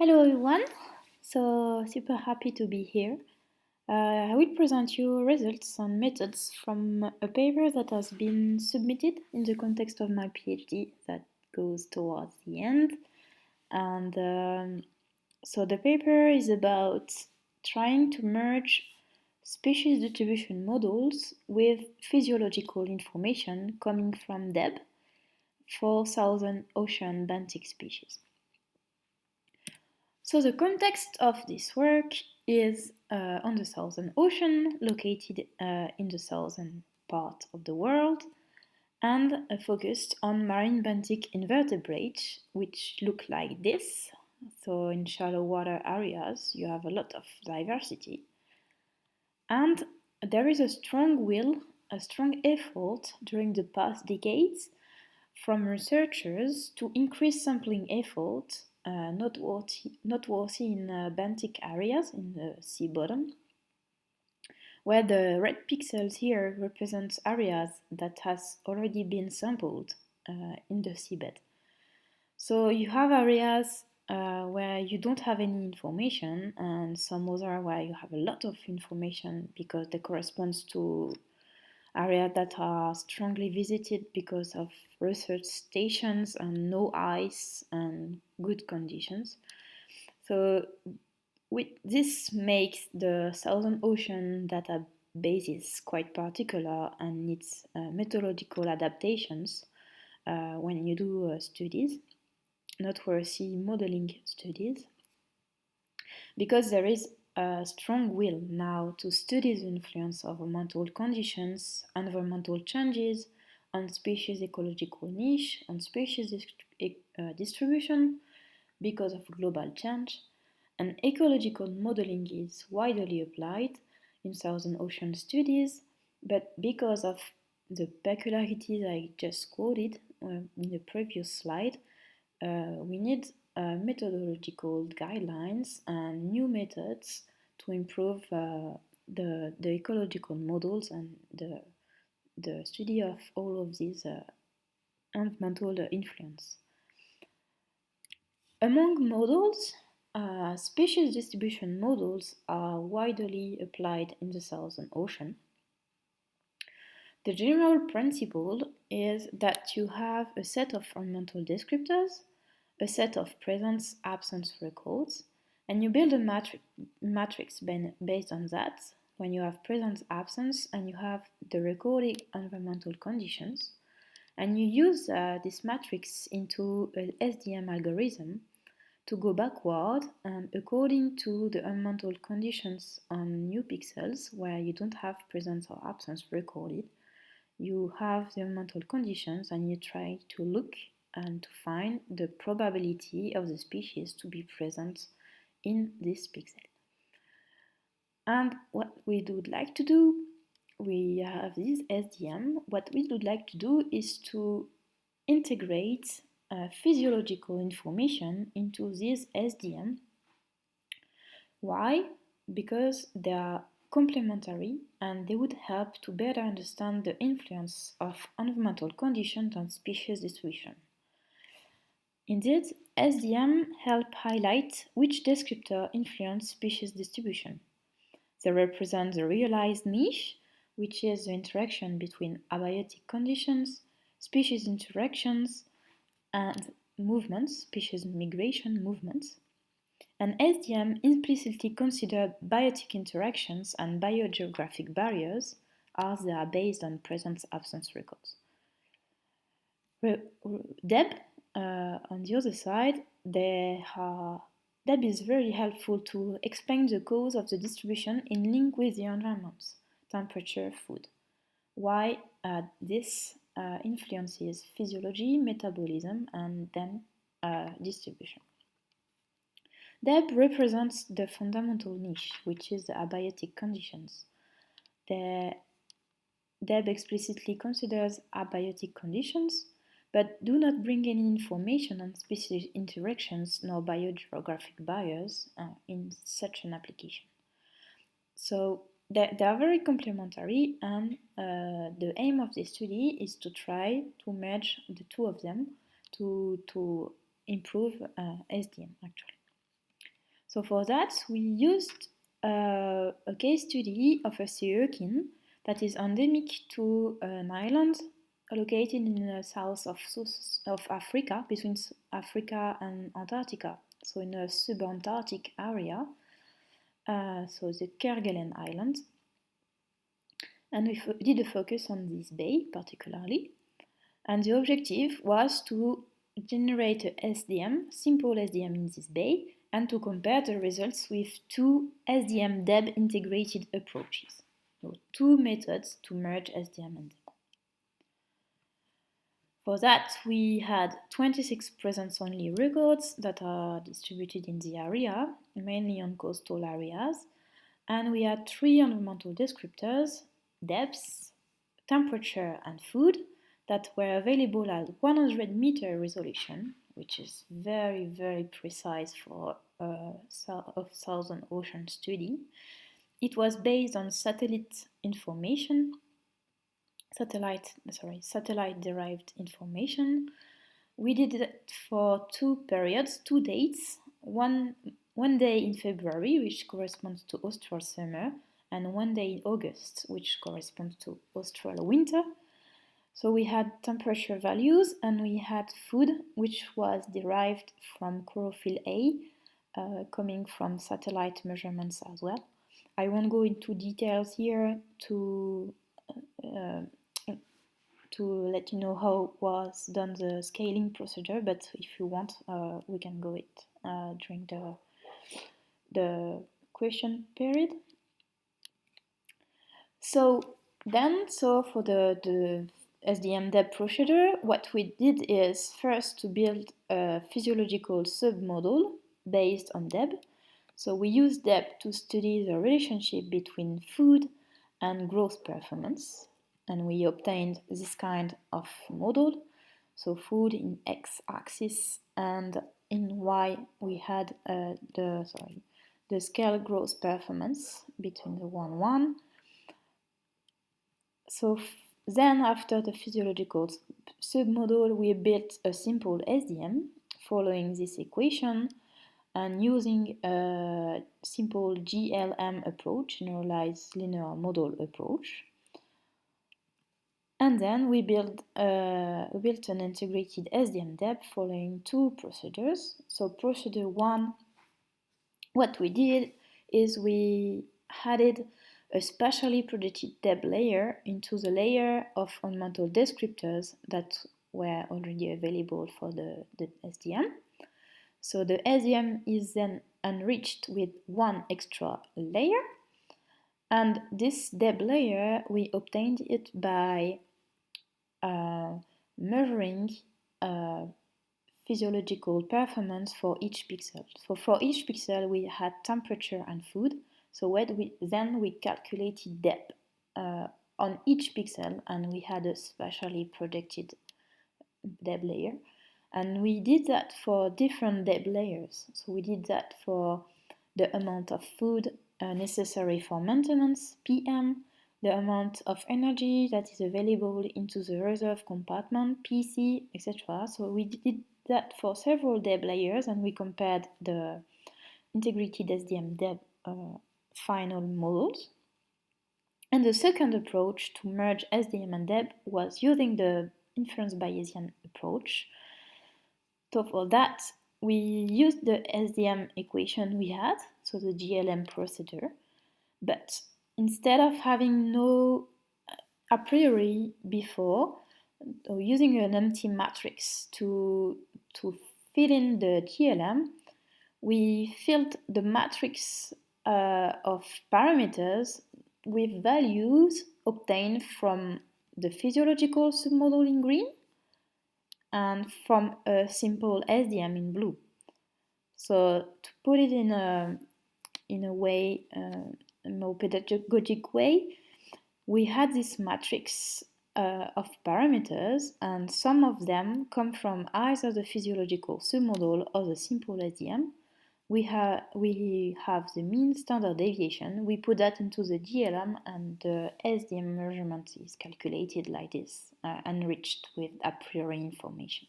Hello everyone, so super happy to be here. I will present you results and methods from a paper that has been submitted in the context of my PhD that goes towards the end. And so the paper is about trying to merge species distribution models with physiological information coming from DEB for southern ocean benthic species. So the context of this work is on the Southern Ocean, located in the southern part of the world, and focused on marine benthic invertebrates, which look like this. So in shallow water areas, you have a lot of diversity. And there is a strong will, a strong effort during the past decades from researchers to increase sampling effort noteworthy in benthic areas in the sea bottom, where the red pixels here represent areas that has already been sampled in the seabed. So you have areas where you don't have any information, and some other where you have a lot of information because they correspond to areas that are strongly visited because of research stations and no ice and good conditions. So this makes the Southern Ocean databases quite particular and needs methodological adaptations when you do studies, noteworthy modeling studies, because there is a strong will now to study the influence of environmental conditions, environmental changes on species ecological niche, on species distribution because of global change, and ecological modeling is widely applied in Southern Ocean studies, but because of the peculiarities I just quoted in the previous slide, we need methodological guidelines and new methods to improve the ecological models and the study of all of these environmental influence. Among models, species distribution models are widely applied in the Southern Ocean. The general principle is that you have a set of environmental descriptors, a set of presence-absence records, and you build a matrix based on that when you have presence-absence and you have the recorded environmental conditions, and you use this matrix into an SDM algorithm to go backward, and according to the environmental conditions on new pixels where you don't have presence or absence recorded, you have the environmental conditions and you try to look and to find the probability of the species to be present in this pixel. And what we would like to do, we have this SDM. What we would like to do is to integrate physiological information into this SDM. Why? Because they are complementary and they would help to better understand the influence of environmental conditions on species distribution. Indeed, SDM help highlight which descriptor influence species distribution. They represent the realized niche, which is the interaction between abiotic conditions, species interactions, and movements, species migration movements. And SDM implicitly consider biotic interactions and biogeographic barriers as they are based on presence-absence records. DEB, on the other side, DEB is very helpful to explain the cause of the distribution in link with the environment, temperature, food. Why this influences physiology, metabolism, and then distribution. DEB represents the fundamental niche, which is the abiotic conditions. The DEB explicitly considers abiotic conditions, but do not bring any information on species interactions nor biogeographic barriers in such an application. So they are very complementary, and the aim of this study is to try to merge the two of them to improve SDM actually. So for that, we used a case study of a sea urchin that is endemic to an island located in the south of Africa, between Africa and Antarctica, so in a subantarctic area, so the Kerguelen Island. And we did a focus on this bay particularly. And the objective was to generate a SDM, simple SDM in this bay, and to compare the results with two SDM-DEB integrated approaches. So two methods to merge SDM and DEB. For that, we had 26 presence-only records that are distributed in the area, mainly on coastal areas, and we had 3 environmental descriptors, depths, temperature, and food, that were available at 100-meter resolution, which is very, very precise for a Southern Ocean study. It was based on satellite derived information. We did it for 2 periods, 2 dates, one day in February, which corresponds to austral summer, and 1 day in August, which corresponds to austral winter. So we had temperature values and we had food, which was derived from chlorophyll A, coming from satellite measurements as well. I won't go into details here to let you know how was done the scaling procedure, but if you want, we can go it during the question period. So for the SDM-DEB procedure, what we did is first to build a physiological submodel based on DEB. So we used DEB to study the relationship between food and growth performance, and we obtained this kind of model. So food in x-axis, and in y we had the scale growth performance between the 1-1. So then, after the physiological submodel, we built a simple SDM following this equation and using a simple GLM approach, generalized linear model approach. And then we built an integrated SDM-DEB following 2 procedures. So procedure 1, what we did is we added a specially projected DEB layer into the layer of environmental descriptors that were already available for the SDM. So the SDM is then enriched with 1 extra layer, and this DEB layer, we obtained it by measuring physiological performance for each pixel. So for each pixel we had temperature and food. So then we calculated DEB on each pixel, and we had a specially projected DEB layer. And we did that for different DEB layers. So we did that for the amount of food necessary for maintenance, PM, the amount of energy that is available into the reserve compartment, PC, etc. So we did that for several DEB layers, and we compared the integrated SDM-DEB final models. And the second approach to merge SDM and DEB was using the inference Bayesian approach. So for that, we used the SDM equation we had, so the GLM procedure, but instead of having no a priori before, using an empty matrix to fill in the GLM, we filled the matrix of parameters with values obtained from the physiological submodel in green and from a simple SDM in blue. So to put it in a way, a more pedagogic way, we had this matrix of parameters, and some of them come from either the physiological submodel or the simple SDM. We have the mean standard deviation. We put that into the GLM, and the SDM measurement is calculated like this, enriched with a priori information.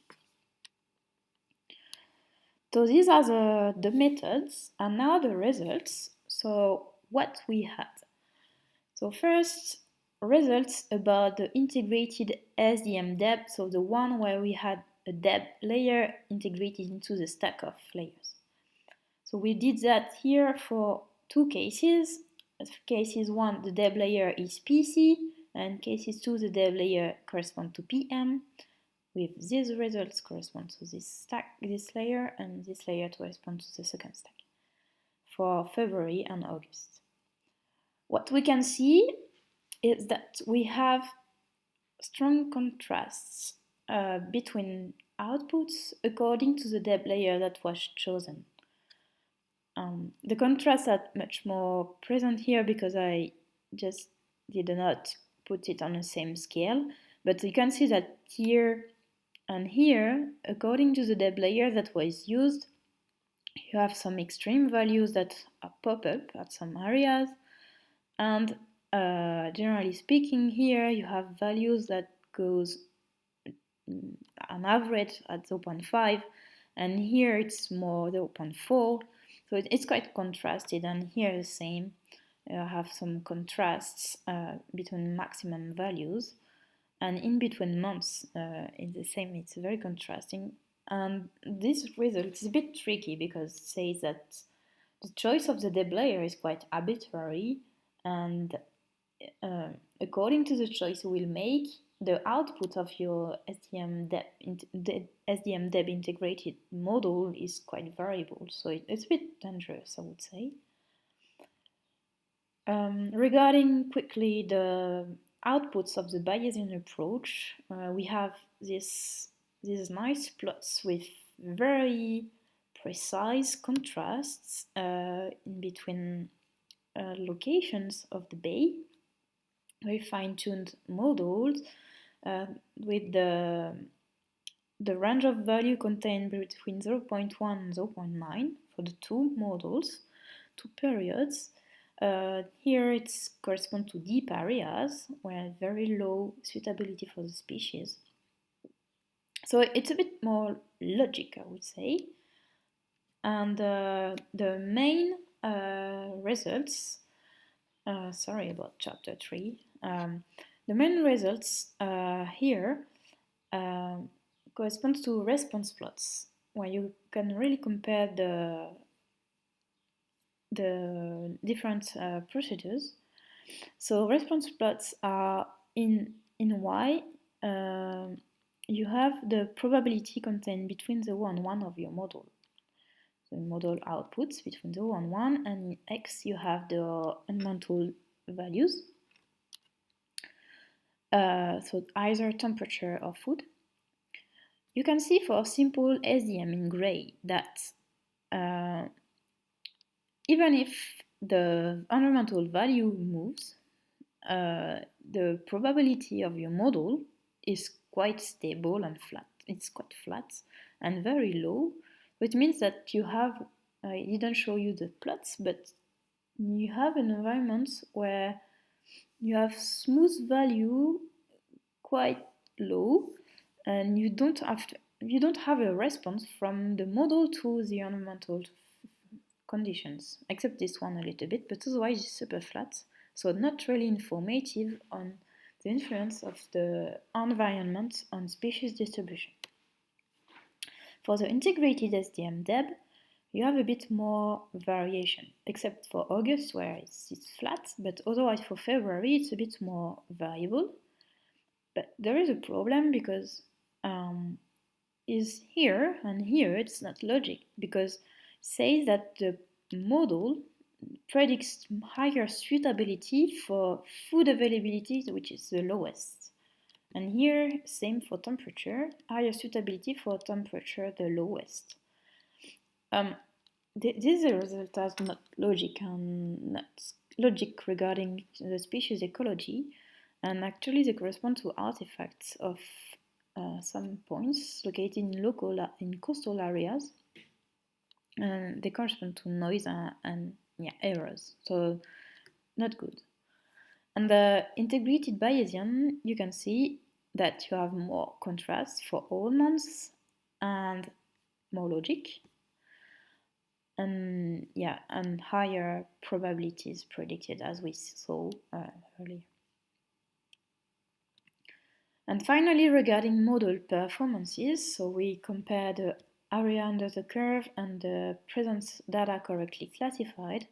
So these are the methods, and now the results. So what we had. So first, results about the integrated SDM-DEB, so the one where we had a DEB layer integrated into the stack of layers. So we did that here for two cases. Cases 1, the DEB layer is PC, and cases 2, the DEB layer corresponds to PM, with these results correspond to this stack, this layer, and this layer corresponds to the second stack for February and August. What we can see is that we have strong contrasts between outputs according to the DEB layer that was chosen. The contrasts are much more present here because I just did not put it on the same scale, but you can see that here and here, according to the DEB layer that was used, you have some extreme values that pop up at some areas, and generally speaking, here you have values that goes on average at 0.5, and here it's more 0.4. So it's quite contrasted, and here the same. You have some contrasts between maximum values, and in between months, it's the same. It's very contrasting, and this result is a bit tricky because it says that the choice of the DEB layer is quite arbitrary, and according to the choice you will make, the output of your SDM-DEB integrated model is quite variable, so it's a bit dangerous, I would say. Regarding quickly the outputs of the Bayesian approach, we have these nice plots with very precise contrasts in between locations of the bay, very fine-tuned models with the range of value contained between 0.1 and 0.9 for the two models, two periods. Here it corresponds to deep areas where very low suitability for the species. So it's a bit more logic, I would say. And the main results, sorry about chapter 3, the main results here correspond to response plots, where you can really compare the different procedures. So response plots are in Y, you have the probability contained between 0 and 1 of your model. The model outputs between 0 and 1, and in X you have the environmental values. So either temperature or food. You can see for simple SDM in gray that even if the environmental value moves, the probability of your model is quite stable and flat. It's quite flat and very low, which means that you have, I didn't show you the plots, but you have an environment where you have smooth value quite low, and you don't have a response from the model to the environmental conditions, except this one a little bit, but otherwise it's super flat, so not really informative on the influence of the environment on species distribution. For the integrated SDM-DEB, you have a bit more variation, except for August where it's flat, but otherwise for February it's a bit more variable. But there is a problem because is here and here it's not logic, because it says that the model predicts higher suitability for food availability, which is the lowest. And here, same for temperature, higher suitability for temperature, the lowest. These results are not logic and not logic regarding the species ecology, and actually they correspond to artifacts of some points located in coastal areas, and they correspond to noise and errors, so not good. And the integrated Bayesian, you can see that you have more contrast for all months and more logic. and higher probabilities predicted, as we saw earlier. And finally, regarding model performances, so we compare the area under the curve and the presence data correctly classified.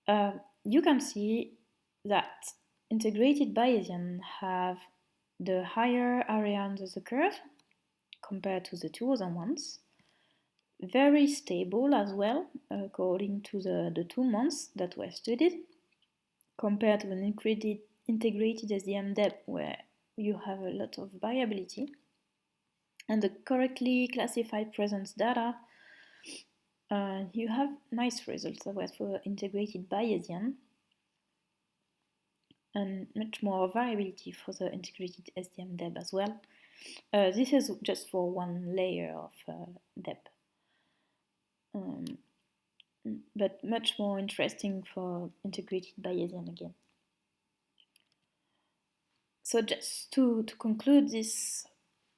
You can see that integrated Bayesian have the higher area under the curve compared to the two other ones. Very stable as well, according to the 2 months that were studied, compared to an integrated SOM-DEB where you have a lot of variability. And the correctly classified presence data, you have nice results for integrated Bayesian, and much more variability for the integrated SOM-DEB as well. This is just for one layer of DEB. But much more interesting for integrated Bayesian again. So just to conclude this,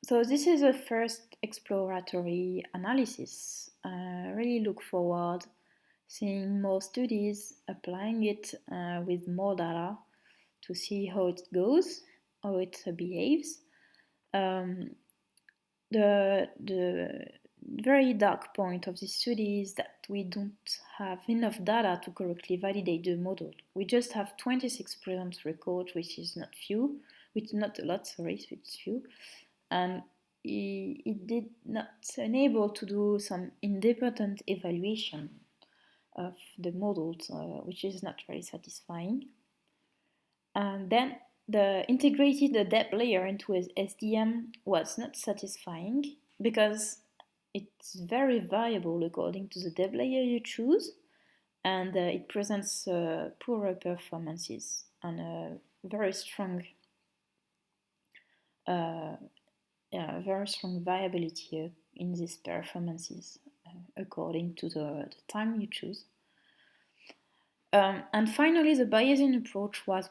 so this is a first exploratory analysis. I really look forward seeing more studies, applying it with more data to see how it goes, how it behaves. The very dark point of this study is that we don't have enough data to correctly validate the model. We just have 26 presence records, which is not a lot, it's few. And it did not enable to do some independent evaluation of the models, which is not very satisfying. And then the integrated DEB layer into SDM was not satisfying because it's very variable according to the DEB layer you choose, and it presents poorer performances and a very strong variability in these performances according to the time you choose. And finally, the Bayesian approach was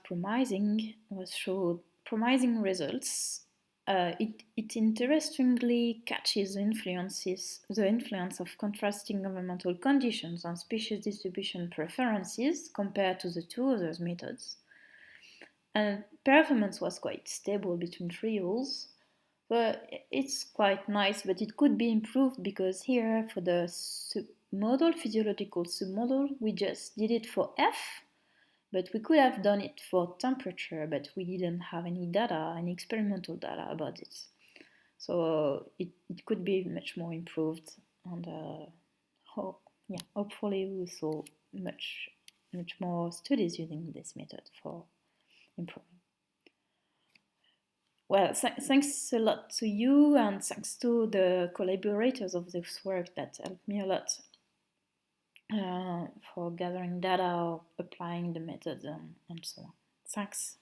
showed promising results. It interestingly catches the influence of contrasting environmental conditions on species distribution preferences compared to the two other methods. And performance was quite stable between trials. But it's quite nice, but it could be improved because here for the physiological submodel, we just did it for F, but we could have done it for temperature, but we didn't have any experimental data about it. So it could be much more improved, and hopefully we saw much more studies using this method for improving. Well, thanks a lot to you, and thanks to the collaborators of this work that helped me a lot for gathering data, applying the methods, and so on. Thanks.